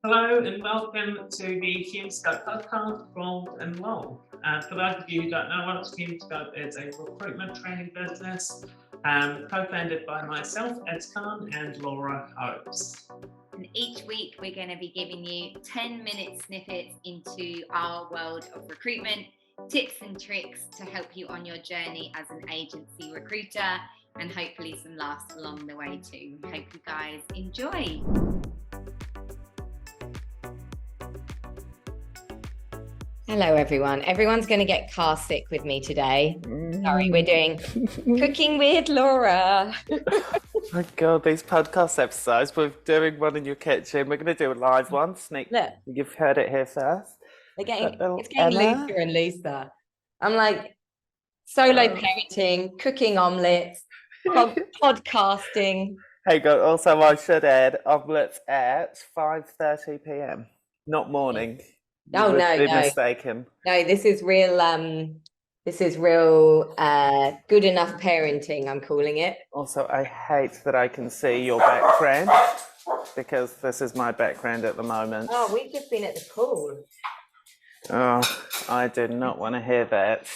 Hello and welcome to the Hume podcast from and Long. For those of you who don't know us, Hume is a recruitment training business co-founded by myself, Ed Khan, and Laura Hopes. And each week we're going to be giving you 10-minute snippets into our world of recruitment, tips and tricks to help you on your journey as an agency recruiter, and hopefully some laughs along the way too. Hope you guys enjoy. Hello everyone. Everyone's going to get car sick with me today. Sorry, we're doing Cooking with Laura. Oh my God, these podcast episodes, we're doing one in your kitchen. We're going to do a live one. Look, you've heard it here first. It's getting looser and looser. I'm like solo parenting, cooking omelettes, podcasting. Hey God, also I should add, omelettes at 5:30 p.m. Not morning. Oh no, mistaken. No, this is real good enough parenting, I'm calling it. Also, I hate that I can see your background because this is my background at the moment. Oh, we've just been at the pool. Oh, I do not want to hear that.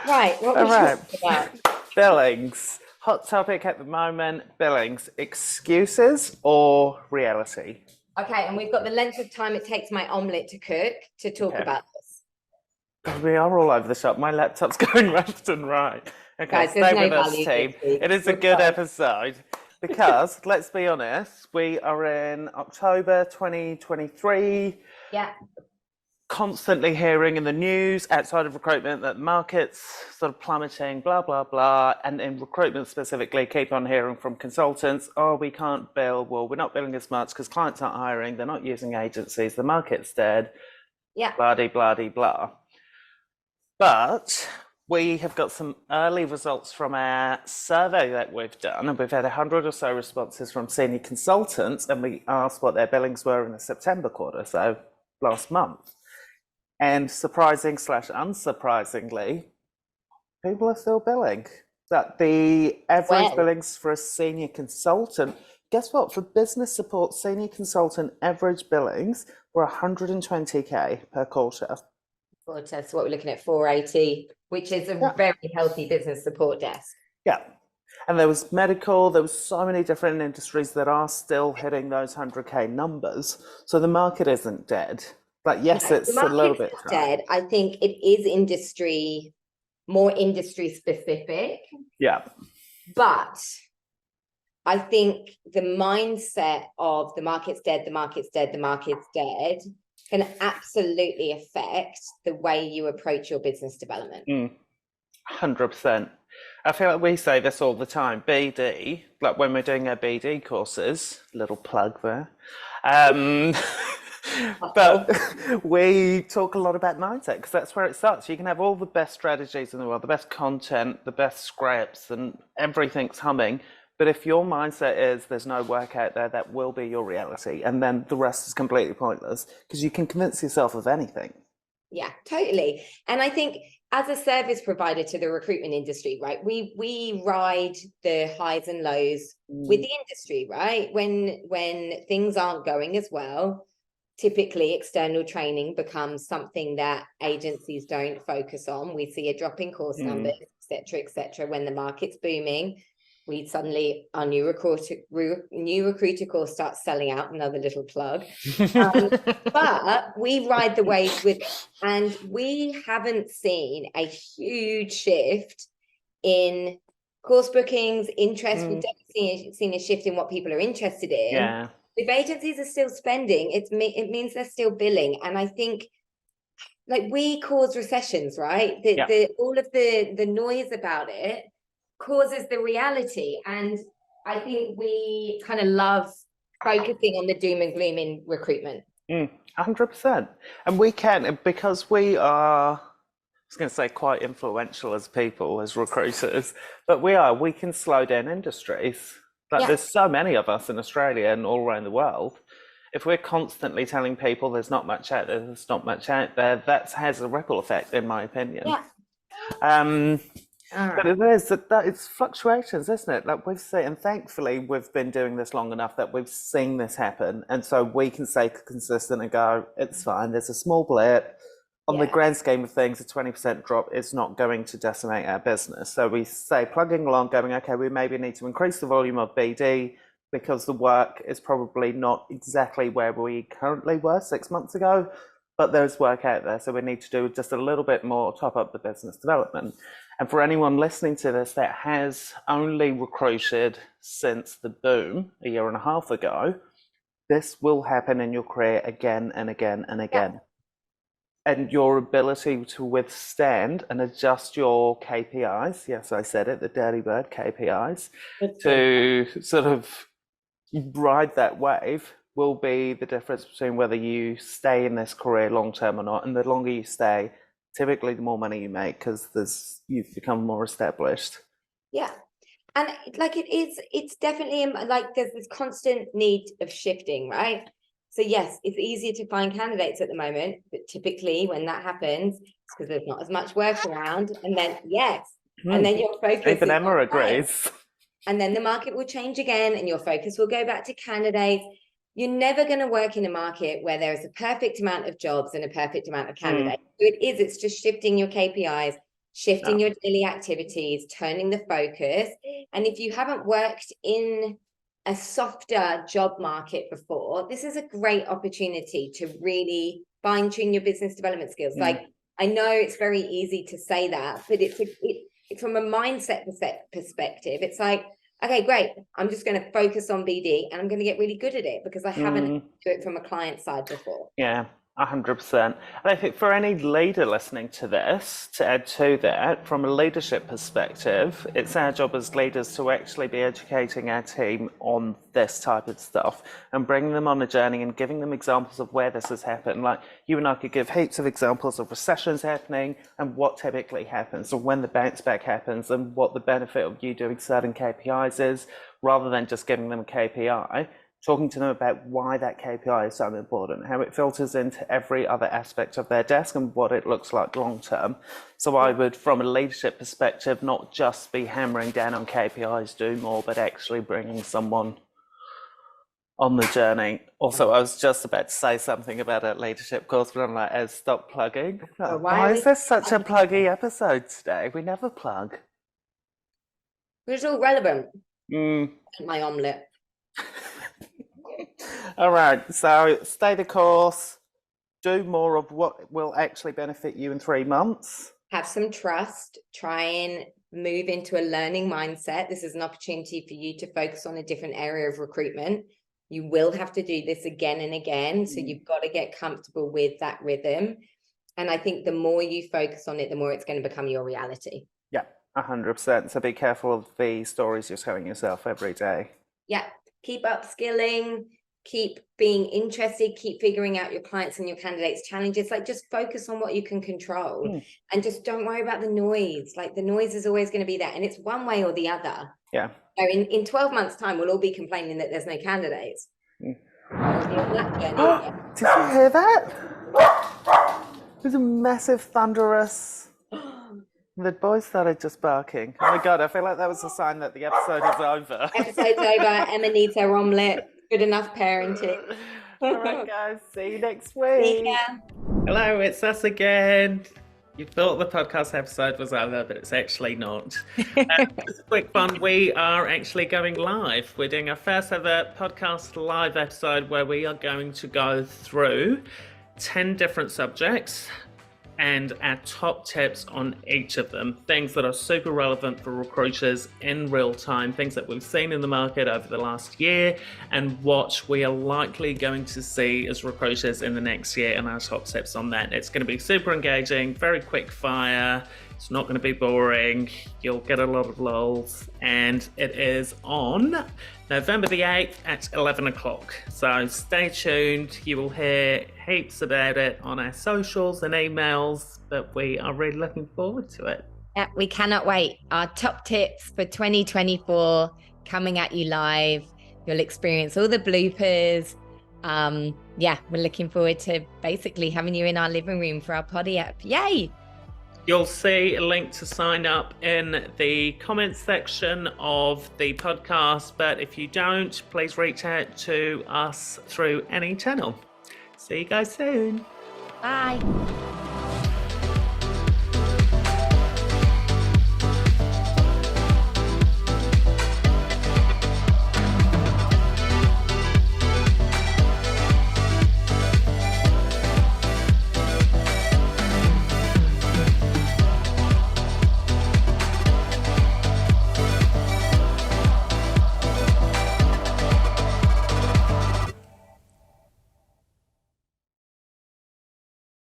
Right, what was talking about? Billings. Hot topic at the moment, Billings. Excuses or reality? Okay, and we've got the length of time it takes my omelette to cook to talk about this. God, we are all over the shop. My laptop's going left and right. Okay, guys, stay with us, team. It is a good episode because, let's be honest, we are in October 2023. Yeah. Constantly hearing in the news outside of recruitment that the market's sort of plummeting, blah, blah, blah. And in recruitment specifically, keep on hearing from consultants, oh, we can't bill. Well, we're not billing as much because clients aren't hiring. They're not using agencies. The market's dead. Yeah. Blah, blah, blah, blah. But we have got some early results from our survey that we've done, and we've had 100 or so responses from senior consultants, and we asked what their billings were in the September quarter, so last month. And surprising/unsurprisingly, people are still billing. That the average billings for a senior consultant, guess what? For business support, senior consultant average billings were 120k per quarter. So what we're looking at, 480, which is a very healthy business support desk. Yeah. And there was medical, there was so many different industries that are still hitting those 100k numbers. So the market isn't dead. But yes, it's a little bit dead. I think it is more industry specific. Yeah. But I think the mindset of the market's dead, the market's dead, the market's dead can absolutely affect the way you approach your business development. 100%. I feel like we say this all the time. BD, like when we're doing our BD courses, little plug there. But we talk a lot about mindset because that's where it starts. You can have all the best strategies in the world, the best content, the best scripts, and everything's humming. But if your mindset is there's no work out there, that will be your reality. And then the rest is completely pointless because you can convince yourself of anything. Yeah, totally. And I think as a service provider to the recruitment industry, right, we ride the highs and lows with the industry, right? When things aren't going as well, typically external training becomes something that agencies don't focus on. We see a drop in course numbers, et cetera, when the market's booming. We suddenly, our new recruiter course starts selling out, another little plug. But we ride the waves with it. And we haven't seen a huge shift in course bookings, interest. We've definitely seen a shift in what people are interested in. Yeah. If agencies are still spending, it means they're still billing. And I think like we cause recessions, right? All of the noise about it causes the reality. And I think we kind of love focusing on the doom and gloom in recruitment. 100%. And we can, because we are, I was going to say quite influential as people, as recruiters, but we can slow down industries. Like there's so many of us in Australia and all around the world. If we're constantly telling people there's not much out there, that has a ripple effect, in my opinion. Yeah. But it is that it's fluctuations, isn't it? Like we've seen, and thankfully we've been doing this long enough that we've seen this happen, and so we can stay consistent and go, it's fine. There's a small blip. On the grand scheme of things, a 20% drop is not going to decimate our business. So we say plugging along, going, okay, we maybe need to increase the volume of BD because the work is probably not exactly where we currently were 6 months ago, but there's work out there. So we need to do just a little bit more, top up the business development. And for anyone listening to this that has only recruited since the boom a year and a half ago, this will happen in your career again and again and again. Yeah. And your ability to withstand and adjust your KPIs, yes, I said it, the dirty word, KPIs, to sort of ride that wave will be the difference between whether you stay in this career long term or not. And the longer you stay, typically the more money you make because you've become more established. Yeah. And like it's definitely like there's this constant need of shifting, right? So yes, it's easier to find candidates at the moment, but typically when that happens, it's because there's not as much work around. And then and then your focus. Even Emma agrees. And then the market will change again, and your focus will go back to candidates. You're never going to work in a market where there is a perfect amount of jobs and a perfect amount of candidates. So it's just shifting your KPIs, shifting your daily activities, turning the focus. And if you haven't worked in a softer job market before, this is a great opportunity to really fine-tune your business development skills. Like, I know it's very easy to say that, but it's from a mindset perspective, it's like, okay, great, I'm just going to focus on BD and I'm going to get really good at it because I haven't done it from a client side before. Yeah. 100%. And I think for any leader listening to this, to add to that, from a leadership perspective, it's our job as leaders to actually be educating our team on this type of stuff and bringing them on a journey and giving them examples of where this has happened. Like you and I could give heaps of examples of recessions happening and what typically happens, or when the bounce back happens and what the benefit of you doing certain KPIs is, rather than just giving them a KPI. Talking to them about why that KPI is so important, how it filters into every other aspect of their desk and what it looks like long term. So I would, from a leadership perspective, not just be hammering down on KPIs, do more, but actually bringing someone on the journey. Also, I was just about to say something about a leadership course, but I'm like, stop plugging. Why is this such a pluggy episode today? We never plug. It's all relevant. My omelette. All right, so stay the course, do more of what will actually benefit you in 3 months. Have some trust, try and move into a learning mindset. This is an opportunity for you to focus on a different area of recruitment. You will have to do this again and again, so you've got to get comfortable with that rhythm. And I think the more you focus on it, the more it's going to become your reality. Yeah, 100%. So be careful of the stories you're telling yourself every day. Yeah. Keep upskilling, keep being interested, keep figuring out your clients and your candidates' challenges. Like just focus on what you can control and just don't worry about the noise. Like the noise is always going to be there and it's one way or the other. Yeah. So in 12 months' time, we'll all be complaining that there's no candidates. Did you hear that? There's a massive thunderous... The boys started just barking. Oh my God, I feel like that was a sign that the episode is over. Episode's over. Emma needs her omelette. Good enough parenting. All right, guys. See you next week. See ya. Hello, it's us again. You thought the podcast episode was over, but it's actually not. Just a quick one. We are actually going live. We're doing our first ever podcast live episode where we are going to go through 10 different subjects and our top tips on each of them, things that are super relevant for recruiters in real time, things that we've seen in the market over the last year and what we are likely going to see as recruiters in the next year and our top tips on that. It's going to be super engaging, very quick fire. It's not going to be boring. You'll get a lot of lulls, and it is on November the 8th at 11 o'clock. So stay tuned. You will hear heaps about it on our socials and emails, but we are really looking forward to it. Yeah, we cannot wait. Our top tips for 2024 coming at you live. You'll experience all the bloopers. We're looking forward to basically having you in our living room for our poddy app. Yay! You'll see a link to sign up in the comments section of the podcast, but if you don't, please reach out to us through any channel. See you guys soon. Bye.